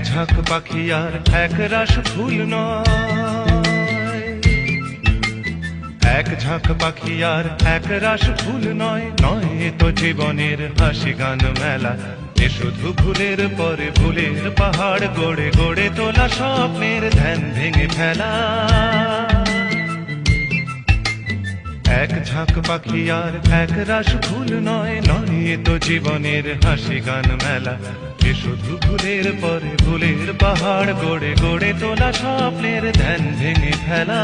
ঝাঁক পাখি আর এক রাশ ফুল নয়, এক ঝাঁক পাখি আর এক রাশ ফুল নয়, নয় তো জীবনের হাসি গান মেলা। এ শুধু ভুলের পরে ভুলের পাহাড় গড়ে গড়ে তোলা স্বপ্নের ধ্যান ভেঙে ফেলা। এক ঝাঁক পাখি আর এক রাশ ফুল নয়, নয় তো জীবনের হাসি গান মেলা। এ শুধু ভুলের পরে ভুলের পাহাড় গড়ে গড়ে তোলা স্বপ্নের ধ্যান ভেঙে ফেলা।